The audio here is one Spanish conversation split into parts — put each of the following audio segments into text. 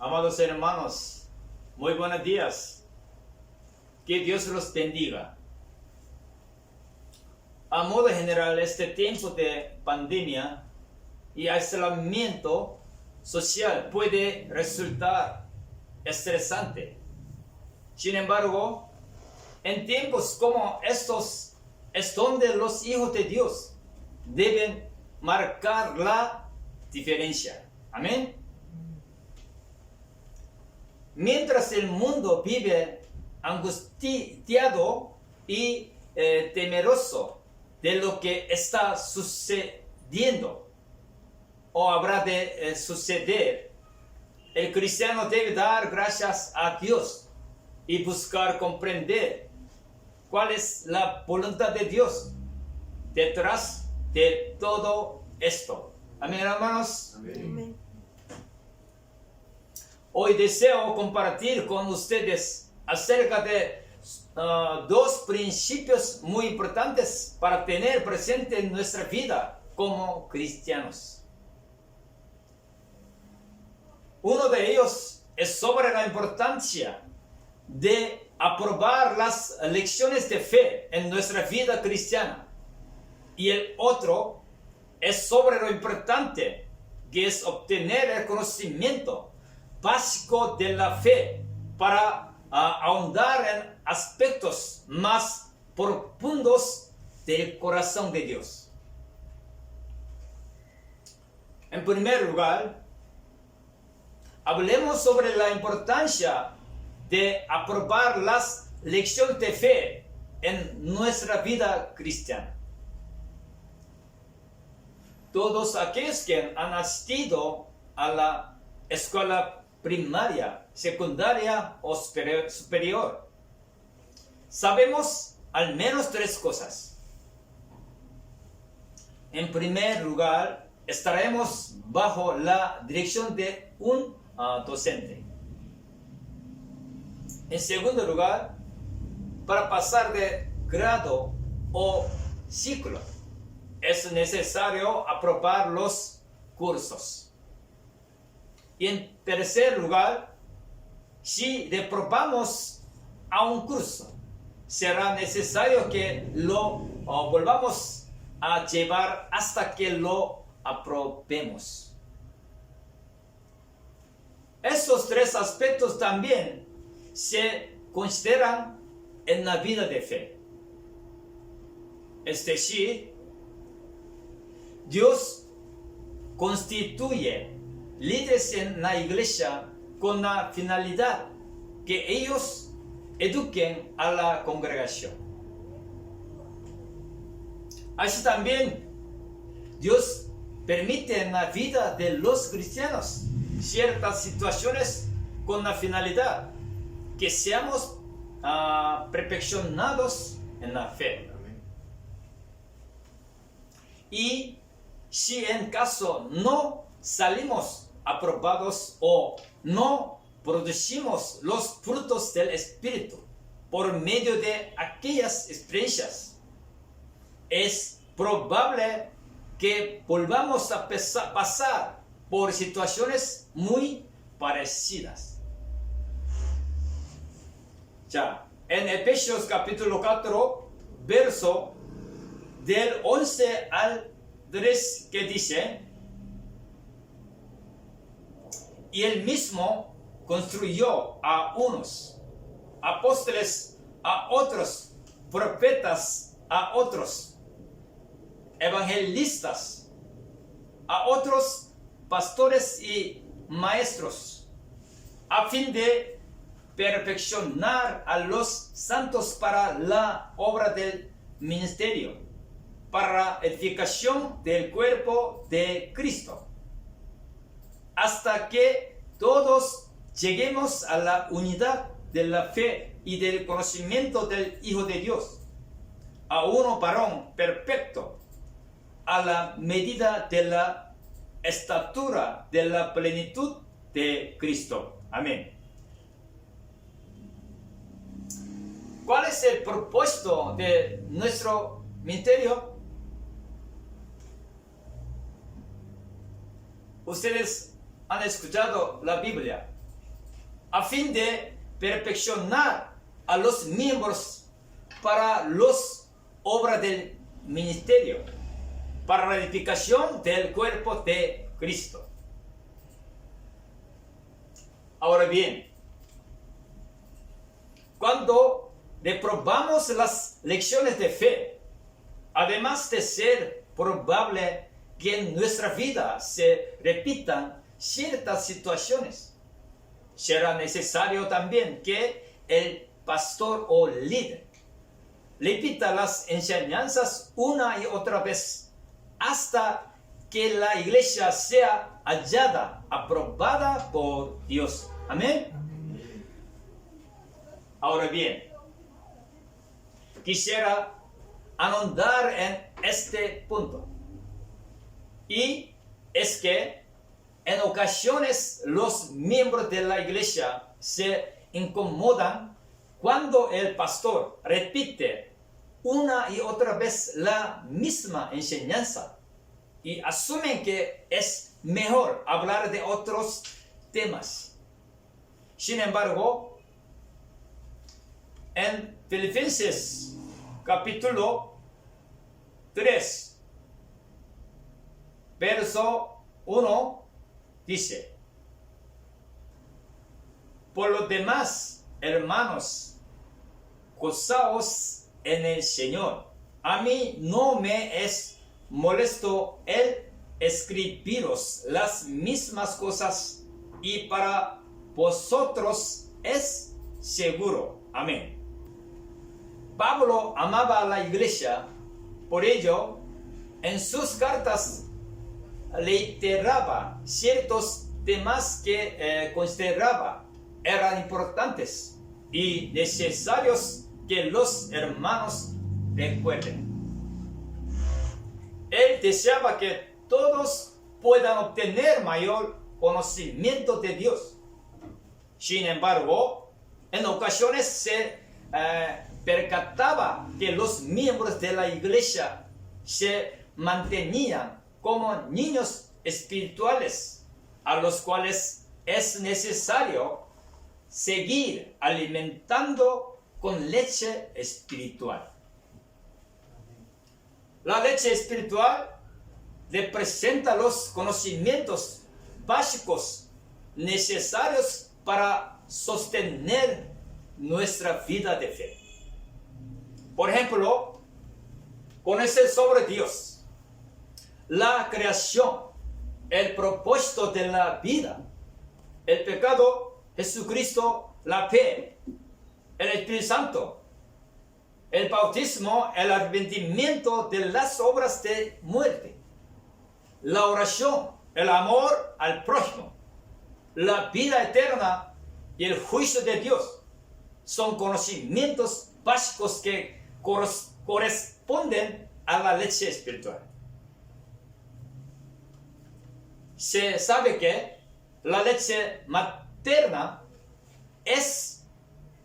Amados hermanos, muy buenos días. Que Dios los bendiga. A modo general, este tiempo de pandemia y aislamiento social puede resultar estresante. Sin embargo, en tiempos como estos es donde los hijos de Dios deben marcar la diferencia. Amén. Mientras el mundo vive angustiado y temeroso de lo que está sucediendo o habrá de suceder, el cristiano debe dar gracias a Dios y buscar comprender cuál es la voluntad de Dios detrás de todo esto. Amén, hermanos. Amén. Hoy deseo compartir con ustedes acerca de dos principios muy importantes para tener presente en nuestra vida como cristianos. Uno de ellos es sobre la importancia de aprobar las lecciones de fe en nuestra vida cristiana. Y el otro es sobre lo importante que es obtener el conocimiento básico de la fe para ahondar en aspectos más profundos del corazón de Dios. En primer lugar, hablemos sobre la importancia de aprobar las lecciones de fe en nuestra vida cristiana. Todos aquellos que han asistido a la escuela primaria, secundaria o superior, sabemos al menos tres cosas. En primer lugar, estaremos bajo la dirección de un docente. En segundo lugar, para pasar de grado o ciclo, es necesario aprobar los cursos. Y en tercer lugar, si reprobamos a un curso, será necesario que lo volvamos a llevar hasta que lo aprobemos. Estos tres aspectos también se consideran en la vida de fe. Es decir, Dios constituye líderes en la iglesia con la finalidad que ellos eduquen a la congregación. Así también Dios permite en la vida de los cristianos ciertas situaciones con la finalidad que seamos perfeccionados en la fe. Y si en caso no salimos aprobados o no producimos los frutos del Espíritu por medio de aquellas experiencias, es probable que volvamos a pasar por situaciones muy parecidas. Ya, en Efesios capítulo 4, verso del 11 al 3, que dice: y él mismo construyó a unos apóstoles, a otros profetas, a otros evangelistas, a otros pastores y maestros, a fin de perfeccionar a los santos para la obra del ministerio, para edificación del cuerpo de Cristo, hasta que todos lleguemos a la unidad de la fe y del conocimiento del Hijo de Dios, a uno varón perfecto, a la medida de la estatura de la plenitud de Cristo. Amén. ¿Cuál es el propósito de nuestro ministerio? Ustedes han escuchado la Biblia a fin de perfeccionar a los miembros para las obras del ministerio, para la edificación del cuerpo de Cristo. Ahora bien, cuando reprobamos las lecciones de fe, además de ser probable que en nuestra vida se repitan ciertas situaciones, será necesario también que el pastor o líder repita las enseñanzas una y otra vez hasta que la iglesia sea hallada, aprobada por Dios. Amén. Ahora bien, quisiera ahondar en este punto. Y es que en ocasiones los miembros de la iglesia se incomodan cuando el pastor repite una y otra vez la misma enseñanza y asumen que es mejor hablar de otros temas. Sin embargo, en Filipenses capítulo 3, verso 1, dice: por lo demás, hermanos, gozaos en el Señor. A mí no me es molesto el escribiros las mismas cosas, y para vosotros es seguro. Amén. Pablo amaba a la iglesia, por ello, en sus cartas reiteraba ciertos temas que consideraba eran importantes y necesarios que los hermanos recuerden. Él deseaba que todos puedan obtener mayor conocimiento de Dios. Sin embargo, en ocasiones se percataba que los miembros de la iglesia se mantenían como niños espirituales, a los cuales es necesario seguir alimentando con leche espiritual. La leche espiritual representa los conocimientos básicos necesarios para sostener nuestra vida de fe. Por ejemplo, conocer sobre Dios, la creación, el propósito de la vida, el pecado, Jesucristo, la fe, el Espíritu Santo, el bautismo, el arrepentimiento de las obras de muerte, la oración, el amor al prójimo, la vida eterna y el juicio de Dios. Son conocimientos básicos que corresponden a la leche espiritual. Se sabe que la leche materna es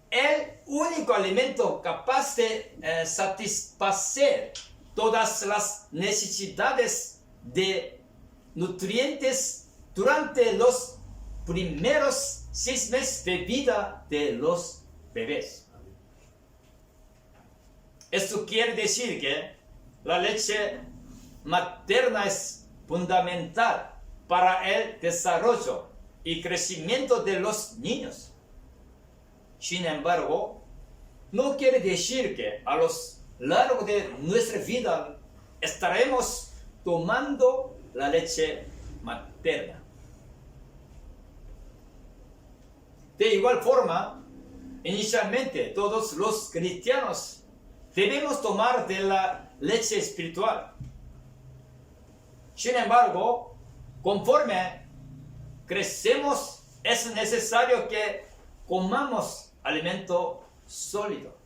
el único alimento capaz de satisfacer todas las necesidades de nutrientes durante los primeros 6 meses de vida de los bebés. Esto quiere decir que la leche materna es fundamental para el desarrollo y crecimiento de los niños. Sin embargo, no quiere decir que a lo largo de nuestra vida estaremos tomando la leche materna. De igual forma, inicialmente todos los cristianos debemos tomar de la leche espiritual. Sin embargo, conforme crecemos, es necesario que comamos alimento sólido.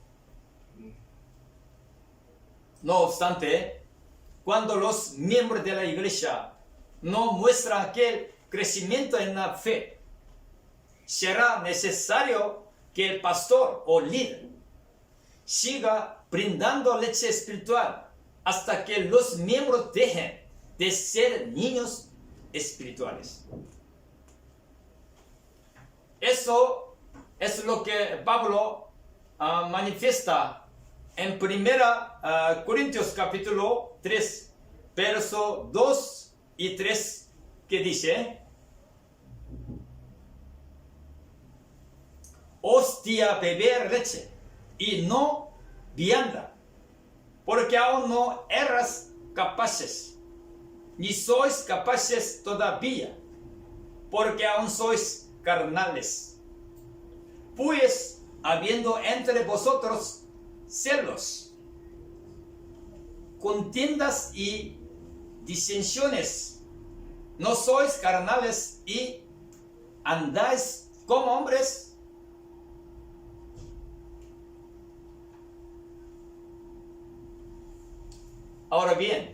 No obstante, cuando los miembros de la iglesia no muestran aquel crecimiento en la fe, será necesario que el pastor o líder siga brindando leche espiritual hasta que los miembros dejen de ser niños espirituales. Eso es lo que Pablo manifiesta en 1 Corintios capítulo 3, verso 2 y 3, que dice: os di a beber leche y no vianda, porque aún no eras capaces, ni sois capaces todavía, porque aún sois carnales. Pues, habiendo entre vosotros celos, contiendas y disensiones, ¿no sois carnales y andáis como hombres? Ahora bien,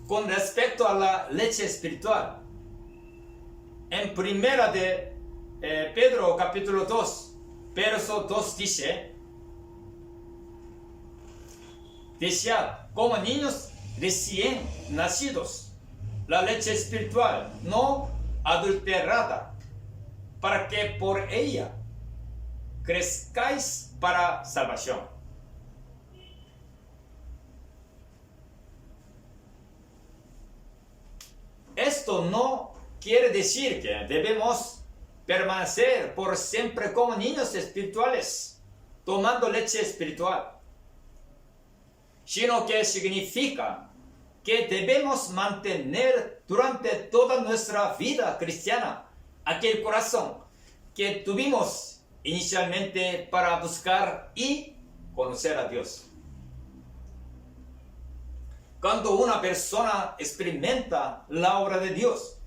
con respecto a la leche espiritual, en primera de Pedro capítulo 2, verso 2 dice: desead como niños recién nacidos la leche espiritual no adulterada, para que por ella crezcáis para salvación. Esto no quiere decir que debemos permanecer por siempre como niños espirituales, tomando leche espiritual, sino que significa que debemos mantener durante toda nuestra vida cristiana aquel corazón que tuvimos inicialmente para buscar y conocer a Dios. Cuando una persona experimenta la obra de Dios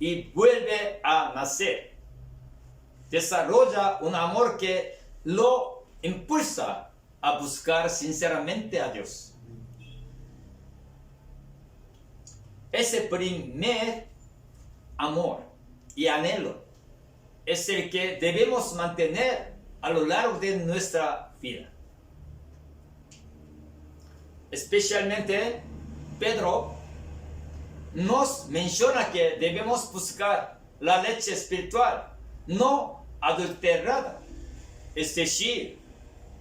y vuelve a nacer, desarrolla un amor que lo impulsa a buscar sinceramente a Dios. Ese primer amor y anhelo es el que debemos mantener a lo largo de nuestra vida. Especialmente Pedro nos menciona que debemos buscar la leche espiritual no adulterada, es decir,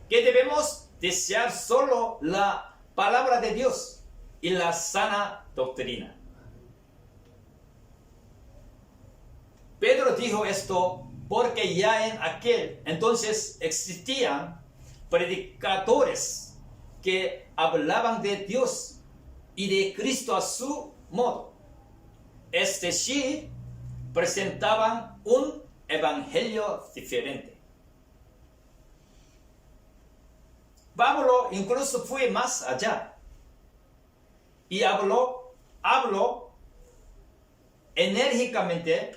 que debemos desear solo la palabra de Dios y la sana doctrina. Pedro dijo esto porque ya en aquel entonces existían predicadores que hablaban de Dios y de Cristo a su modo. Es decir, presentaban un evangelio diferente. Pablo incluso fue más allá y habló enérgicamente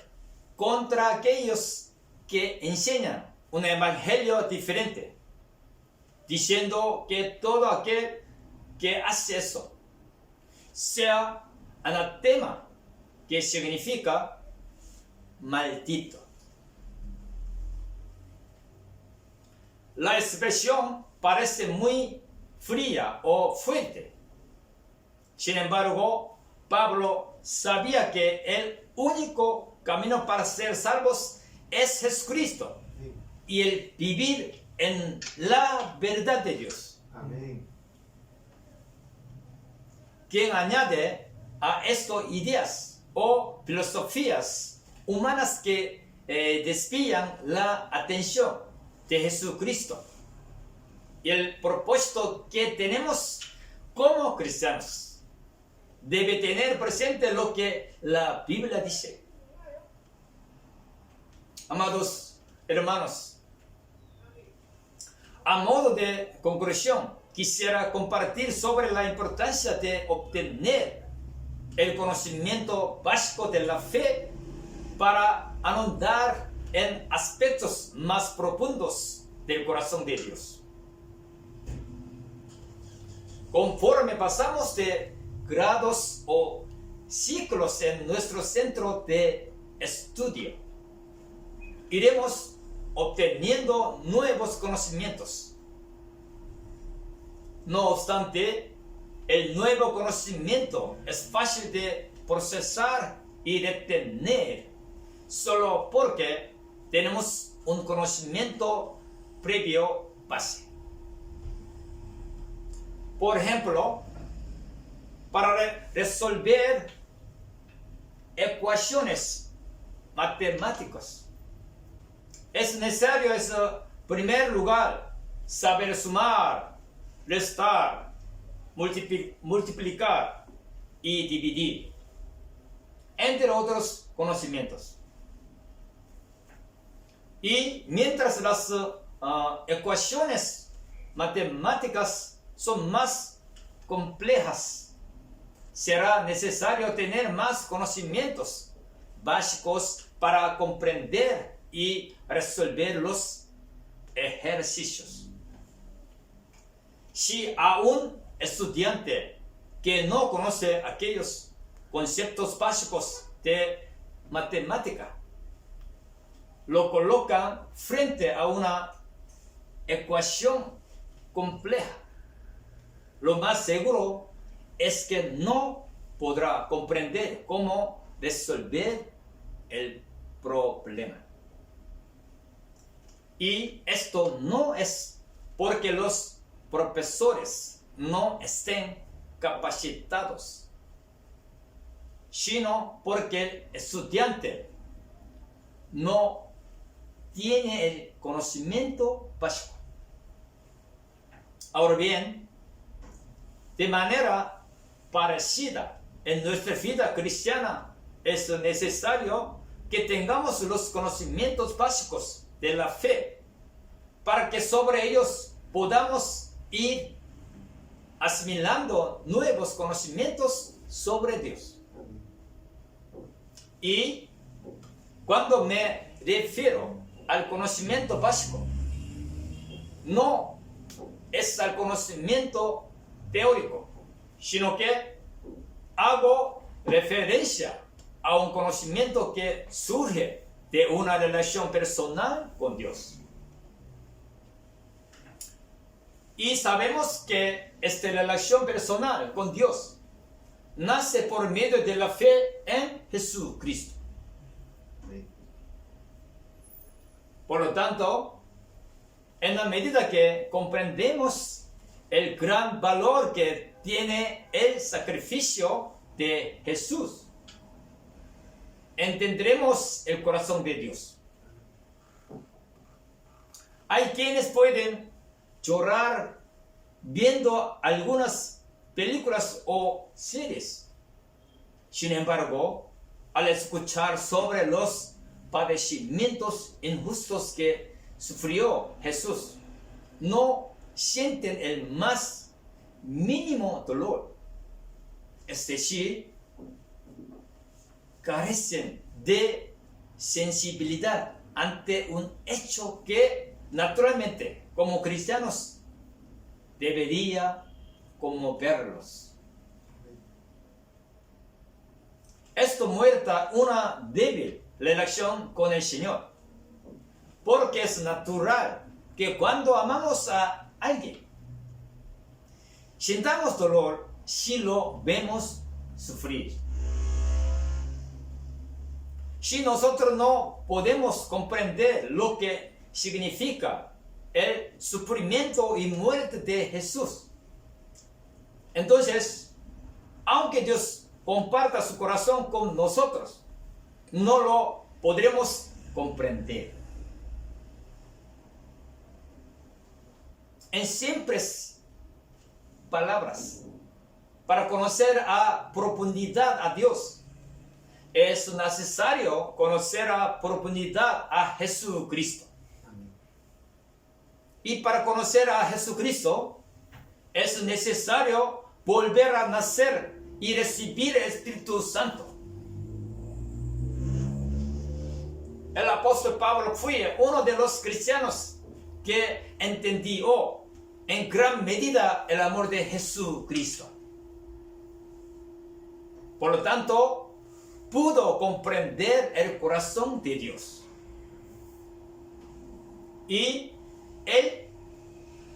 contra aquellos que enseñan un evangelio diferente, diciendo que todo aquel que hace eso sea anatema, que significa maldito. La expresión parece muy fría o fuerte. Sin embargo, Pablo sabía que el único camino para ser salvos es Jesucristo y el vivir en la verdad de Dios. Amén. Quien añade a esto ideas o filosofías humanas que desvían la atención de Jesucristo y el propósito que tenemos como cristianos. Debe tener presente lo que la Biblia dice. Amados hermanos, a modo de conclusión, quisiera compartir sobre la importancia de obtener el conocimiento básico de la fe para ahondar en aspectos más profundos del corazón de Dios. Conforme pasamos de grados o ciclos en nuestro centro de estudio, iremos obteniendo nuevos conocimientos. No obstante, el nuevo conocimiento es fácil de procesar y retener solo porque tenemos un conocimiento previo base. Por ejemplo, para resolver ecuaciones matemáticas, es necesario, en primer lugar, saber sumar, restar, multiplicar y dividir, entre otros conocimientos. Y mientras las ecuaciones matemáticas son más complejas, será necesario tener más conocimientos básicos para comprender y resolver los ejercicios. Si a un estudiante que no conoce aquellos conceptos básicos de matemática lo colocan frente a una ecuación compleja, lo más seguro es que no podrá comprender cómo resolver el problema. Y esto no es porque los profesores no estén capacitados, sino porque el estudiante no tiene el conocimiento básico. Ahora bien, de manera parecida en nuestra vida cristiana, es necesario que tengamos los conocimientos básicos de la fe para que sobre ellos podamos ir asimilando nuevos conocimientos sobre Dios. Y cuando me refiero al conocimiento básico, no es al conocimiento teórico, sino que hago referencia a un conocimiento que surge de una relación personal con Dios. Y sabemos que esta relación personal con Dios nace por medio de la fe en Jesucristo. Por lo tanto, en la medida que comprendemos el gran valor que tiene el sacrificio de Jesús, entenderemos el corazón de Dios. Hay quienes pueden llorar viendo algunas películas o series. Sin embargo, al escuchar sobre los padecimientos injustos que sufrió Jesús, no sienten el más mínimo dolor. Es decir, carecen de sensibilidad ante un hecho que naturalmente, como cristianos, debería conmoverlos. Esto muestra una débil relación con el Señor, porque es natural que cuando amamos a alguien, sintamos dolor si lo vemos sufrir. Si nosotros no podemos comprender lo que significa el sufrimiento y muerte de Jesús, entonces, aunque Dios comparta su corazón con nosotros, no lo podremos comprender. En simples palabras, para conocer a profundidad a Dios, es necesario conocer a profundidad a Jesucristo. Y para conocer a Jesucristo, es necesario volver a nacer y recibir el Espíritu Santo. El apóstol Pablo fue uno de los cristianos que entendió en gran medida el amor de Jesucristo. Por lo tanto, pudo comprender el corazón de Dios. Y él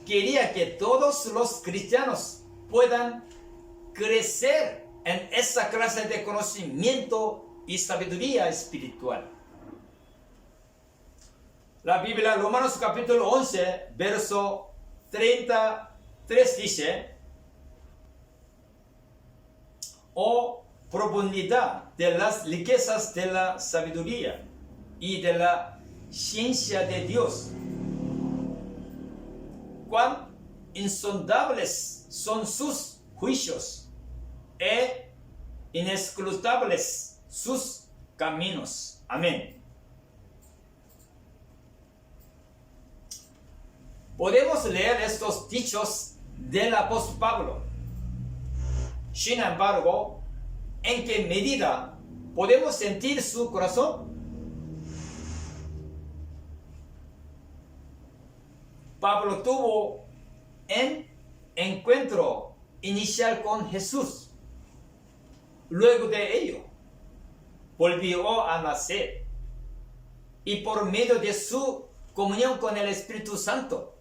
quería que todos los cristianos puedan crecer en esa clase de conocimiento y sabiduría espiritual. La Biblia, Romanos capítulo 11, verso 33 dice: oh profundidad de las riquezas de la sabiduría y de la ciencia de Dios, cuán insondables son sus juicios e inescrutables sus caminos. Amén. Podemos leer estos dichos del apóstol Pablo. Sin embargo, ¿en qué medida podemos sentir su corazón? Pablo tuvo un encuentro inicial con Jesús. Luego de ello, volvió a nacer. Y por medio de su comunión con el Espíritu Santo,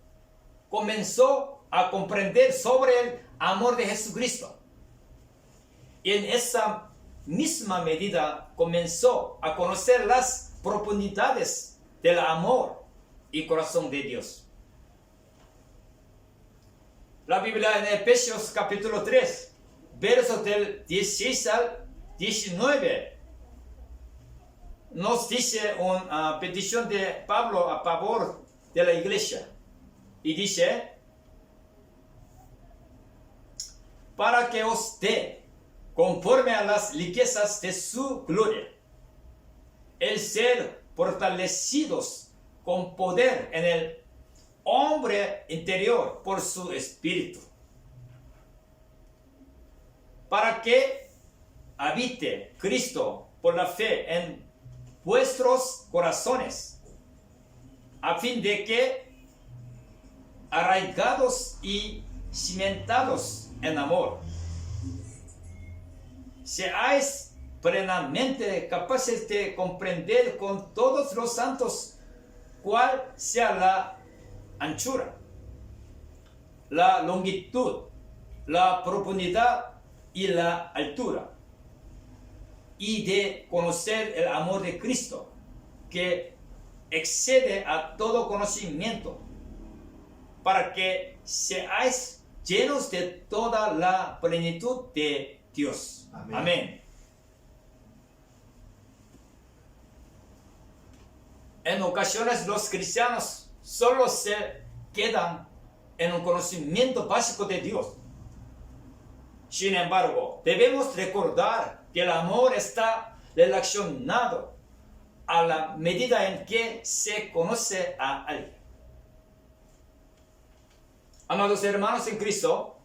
comenzó a comprender sobre el amor de Jesucristo. Y en esa misma medida comenzó a conocer las profundidades del amor y corazón de Dios. La Biblia en Efesios capítulo 3, versos del 16 al 19, nos dice una petición de Pablo a favor de la iglesia. Y dice: para que os dé, conforme a las riquezas de su gloria, el ser fortalecidos con poder en el hombre interior por su espíritu, para que habite Cristo por la fe en vuestros corazones, a fin de que, arraigados y cimentados en amor, seáis plenamente capaces de comprender con todos los santos cuál sea la anchura, la longitud, la profundidad y la altura, y de conocer el amor de Cristo, que excede a todo conocimiento, para que seáis llenos de toda la plenitud de Dios. Amén. Amén. En ocasiones los cristianos solo se quedan en un conocimiento básico de Dios. Sin embargo, debemos recordar que el amor está relacionado a la medida en que se conoce a alguien. Amados hermanos en Cristo,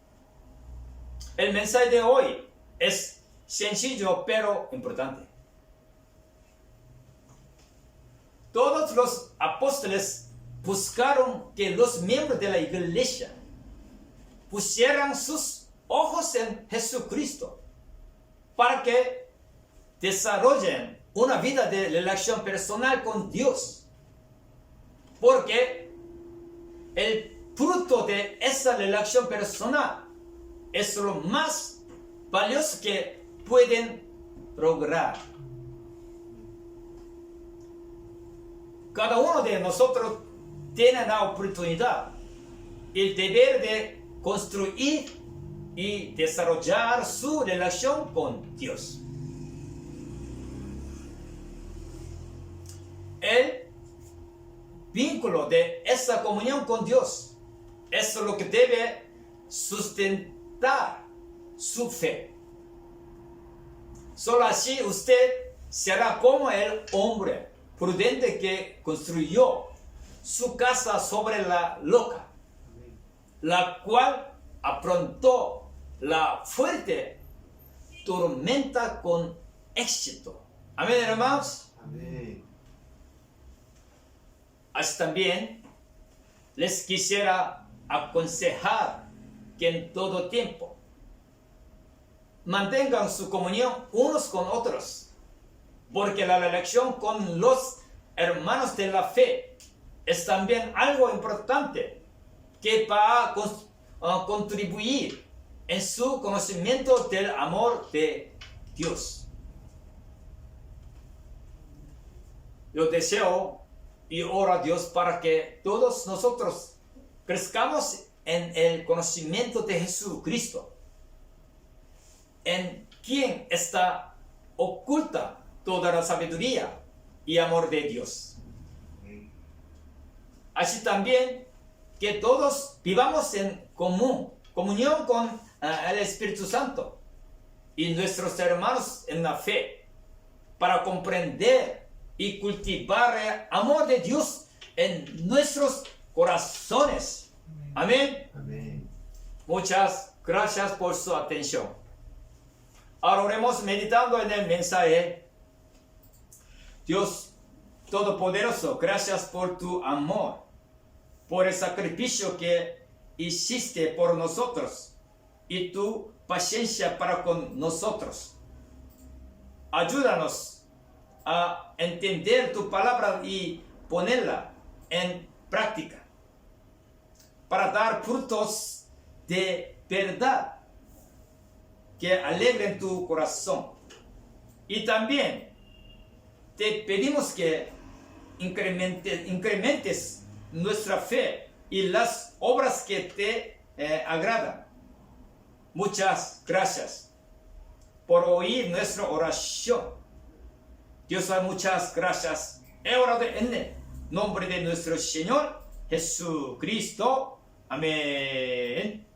el mensaje de hoy es sencillo pero importante. Todos los apóstoles buscaron que los miembros de la iglesia pusieran sus ojos en Jesucristo para que desarrollen una vida de relación personal con Dios, porque el fruto de esa relación personal es lo más valioso que pueden lograr. Cada uno de nosotros tiene la oportunidad, el deber de construir y desarrollar su relación con Dios. El vínculo de esa comunión con Dios es lo que debe sustentar su fe. Solo así usted será como el hombre prudente que construyó su casa sobre la roca, la cual afrontó la fuerte tormenta con éxito. Amén, hermanos. Amén. Así también les quisiera aconsejar que en todo tiempo mantengan su comunión unos con otros, porque la relación con los hermanos de la fe es también algo importante que va a contribuir en su conocimiento del amor de Dios. Yo deseo y oro a Dios para que todos nosotros crezcamos en el conocimiento de Jesucristo, en quien está oculta toda la sabiduría y amor de Dios. Así también que todos vivamos en comunión con el Espíritu Santo y nuestros hermanos en la fe, para comprender y cultivar el amor de Dios en nuestros corazones. Amén. Amén. Muchas gracias por su atención. Ahora oremos meditando en el mensaje. Dios Todopoderoso, gracias por tu amor, por el sacrificio que hiciste por nosotros y tu paciencia para con nosotros. Ayúdanos a entender tu palabra y ponerla en práctica para dar frutos de verdad que alegren tu corazón. Y también te pedimos que incrementes nuestra fe y las obras que te agradan. Muchas gracias por oír nuestra oración. Dios, muchas gracias. He orado en el nombre de nuestro Señor Jesucristo. Amén.